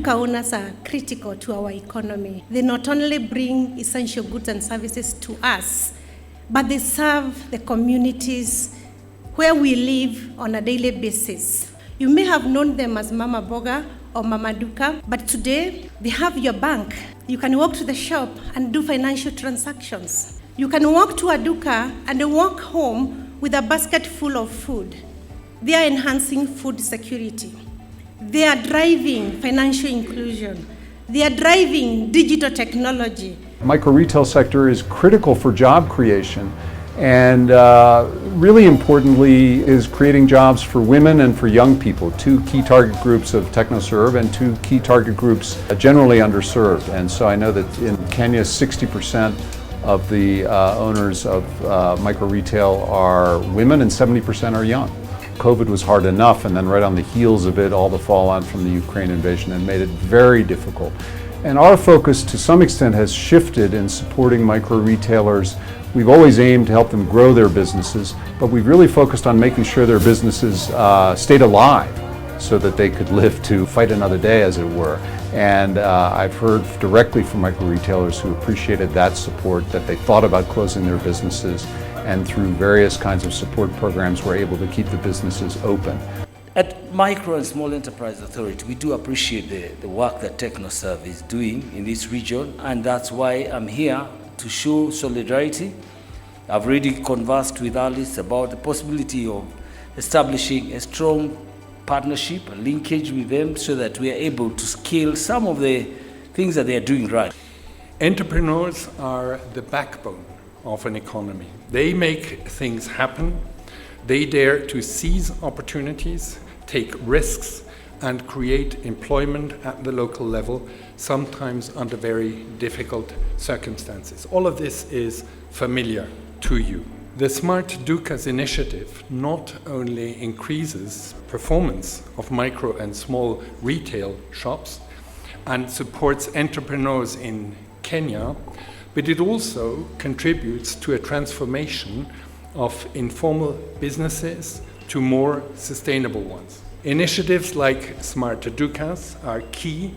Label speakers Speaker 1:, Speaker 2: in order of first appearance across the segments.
Speaker 1: duka owners are critical to our economy. They not only bring essential goods and services to us, but they serve the communities where we live on a daily basis. You may have known them as Mama Boga or Mama Duka, but today they have your bank. You can walk to the shop and do financial transactions. You can walk to a duka and walk home with a basket full of food. They are enhancing food security. They are driving financial inclusion. They are driving digital technology.
Speaker 2: Micro retail sector is critical for job creation, and really importantly is creating jobs for women and for young people, two key target groups of TechnoServe and two key target groups generally underserved. And so I know that in Kenya 60% of the owners of micro retail are women and 70% are young. COVID was hard enough, and then right on the heels of it, all the fallout from the Ukraine invasion had made it very difficult. And our focus to some extent has shifted in supporting micro retailers. We've always aimed to help them grow their businesses, but we've really focused on making sure their businesses stayed alive so that they could live to fight another day, as it were. And I've heard directly from micro retailers who appreciated that support, that they thought about closing their businesses, and through various kinds of support programs were able to keep the businesses open.
Speaker 3: At Micro and Small Enterprise Authority, we do appreciate the work that TechnoServe is doing in this region, and that's why I'm here to show solidarity. I've already conversed with Alice about the possibility of establishing a strong partnership, a linkage with them, so that we are able to scale some of the things that they are doing right.
Speaker 4: Entrepreneurs are the backbone of an economy. They make things happen. They dare to seize opportunities, take risks, and create employment at the local level, sometimes under very difficult circumstances. All of this is familiar to you. The Smart Dukas initiative not only increases performance of micro and small retail shops and supports entrepreneurs in Kenya, but it also contributes to a transformation of informal businesses to more sustainable ones. Initiatives like Smart Dukas are key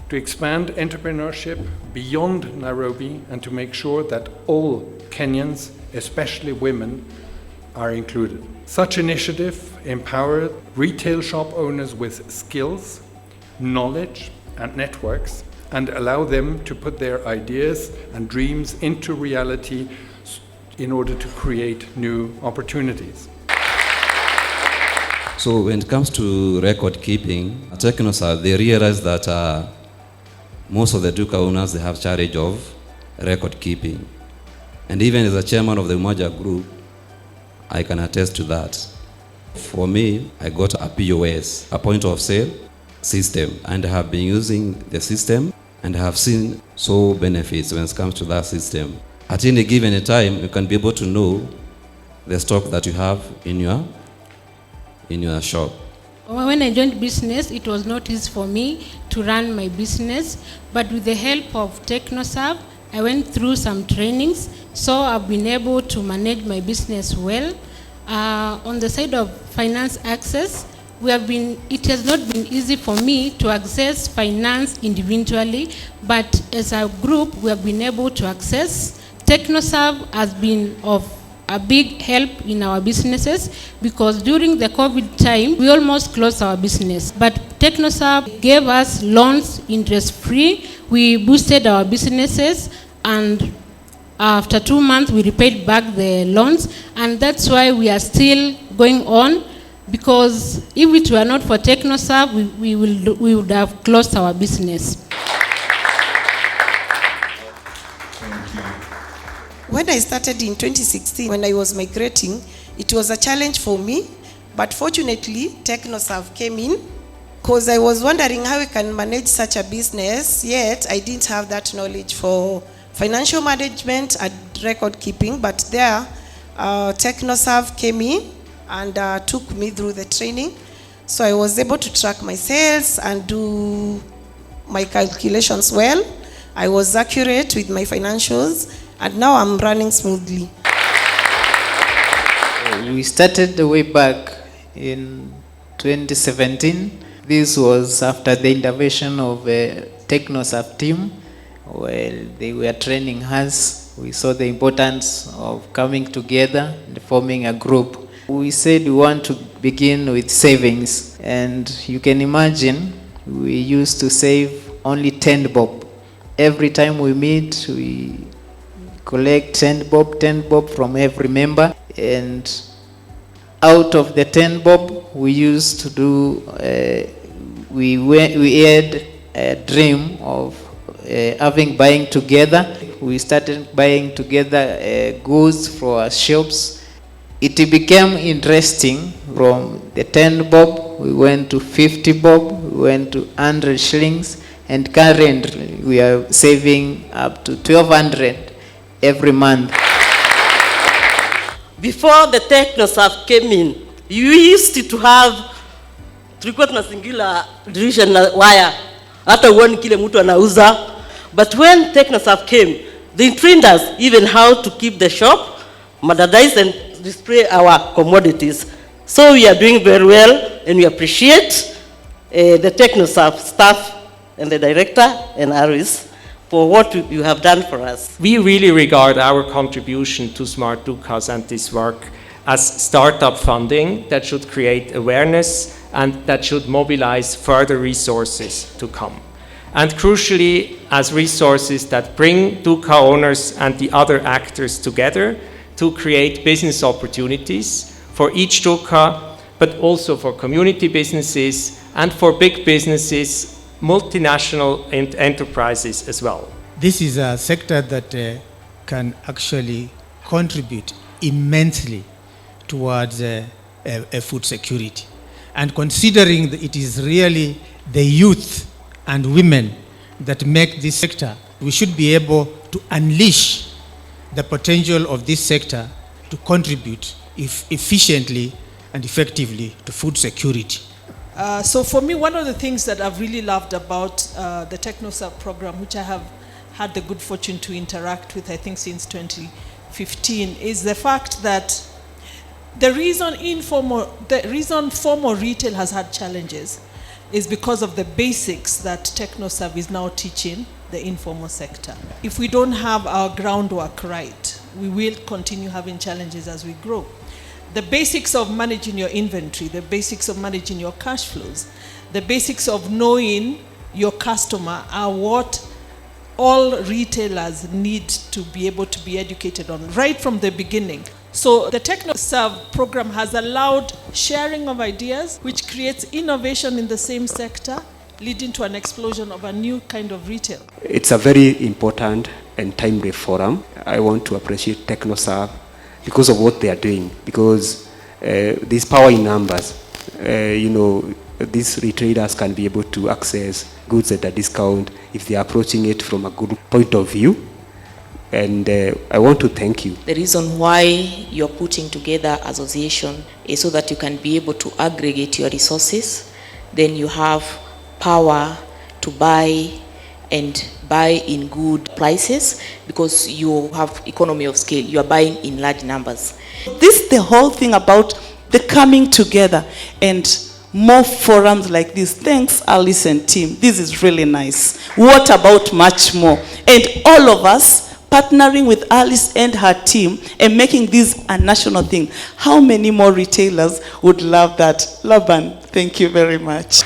Speaker 4: to expand entrepreneurship beyond Nairobi and to make sure that all Kenyans, especially women, are included. Such initiative empower retail shop owners with skills, knowledge, and networks, and allow them to put their ideas and dreams into reality in order to create new opportunities.
Speaker 5: So when it comes to record keeping, at TechnoServe, they realize that most of the Duka owners, they have charge of record keeping. And even as a chairman of the Umoja group, I can attest to that. For me, I got a POS, a point of sale system, and I have been using the system and have seen so benefits when it comes to that system. At any given time, you can be able to know the stock that you have in your shop.
Speaker 6: When I joined business, it was not easy for me to run my business, but with the help of TechnoServe, I went through some trainings, so I've been able to manage my business well. On the side of finance access, it has not been easy for me to access finance individually, but as a group, we have been able to access. TechnoServe has been of a big help in our businesses because during the COVID time, we almost closed our business. But TechnoServe gave us loans interest-free. We boosted our businesses, and after 2 months, we repaid back the loans, and that's why we are still going on. Because if it were not for TechnoServe, we would have closed our business.
Speaker 7: When I started in 2016, when I was migrating, it was a challenge for me, but fortunately, TechnoServe came in because I was wondering how we can manage such a business, yet I didn't have that knowledge for financial management and record keeping, but there, TechnoServe came in and took me through the training. So I was able to track my sales and do my calculations well. I was accurate with my financials, and now I'm running smoothly.
Speaker 8: We started way back in 2017. This was after the intervention of a TechnoServe team. While they were training us, we saw the importance of coming together and forming a group. We said we want to begin with savings, and you can imagine we used to save only 10 bob. Every time we meet, we collect 10 bob from every member, and out of the 10 bob we used to do, we had a dream of buying together. We started buying together goods for our shops. It became interesting. From the 10 bob, we went to 50 bob, we went to 100 shillings, and currently we are saving up to 1,200 every month.
Speaker 9: Before the TechnoServe came in, we used to have, tulikuwa tunasingila dirisha na wire, hata uone kile mtu anauza. But when TechnoServe came, they trained us even how to keep the shop, modernize and display our commodities. So we are doing very well, and we appreciate the TechnoServe staff and the director and Aris for what you have done for us.
Speaker 10: We really regard our contribution to Smart Dukas and this work as startup funding that should create awareness and that should mobilize further resources to come. And crucially, as resources that bring Duka owners and the other actors together to create business opportunities for each Duka, but also for community businesses and for big businesses, multinational enterprises as well.
Speaker 11: This is a sector that can actually contribute immensely towards food security. And considering that it is really the youth and women that make this sector, we should be able to unleash the potential of this sector to contribute efficiently and effectively to food security.
Speaker 12: So for me, one of the things that I've really loved about the TechnoServe program, which I have had the good fortune to interact with, I think since 2015, is the fact that the reason formal retail has had challenges is because of the basics that TechnoServe is now teaching the informal sector. If we don't have our groundwork right, we will continue having challenges as we grow. The basics of managing your inventory, the basics of managing your cash flows, the basics of knowing your customer are what all retailers need to be able to be educated on right from the beginning. So the TechnoServe program has allowed sharing of ideas, which creates innovation in the same sector, leading to an explosion of a new kind of retail.
Speaker 13: It's a very important and timely forum. I want to appreciate TechnoServe because of what they are doing, because there's power in numbers. These retailers can be able to access goods at a discount if they are approaching it from a good point of view. And I want to thank you.
Speaker 14: The reason why you're putting together association is so that you can be able to aggregate your resources. Then you have power to buy and buy in good prices because you have economy of scale. You are buying in large numbers.
Speaker 15: This is the whole thing about the coming together and more forums like this. Thanks, Alice and team. This is really nice. What about much more? And all of us partnering with Alice and her team and making this a national thing. How many more retailers would love that? Laban, thank you very much.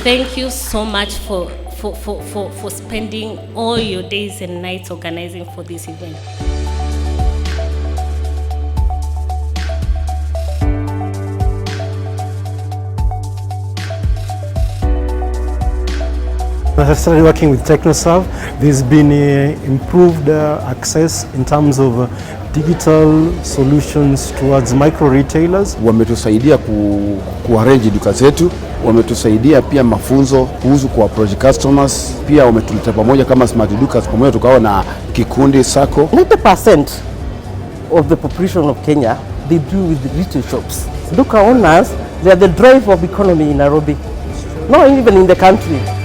Speaker 16: Thank you so much for spending all your days and nights organizing for this event.
Speaker 17: I started working with TechnoServe. There's been improved access in terms of digital solutions towards micro retailers.
Speaker 18: Wametusaidia kuarrange duka zetu, wametusaidia pia mafunzo kuhusu kwa project customers, pia wametuleta pamoja kama Smart Dukas pamoja tukawa na kikundi sako.
Speaker 19: 90% of the population of Kenya, they deal with retail shops. Duka owners, they are the drive of economy in Nairobi, not even in the country.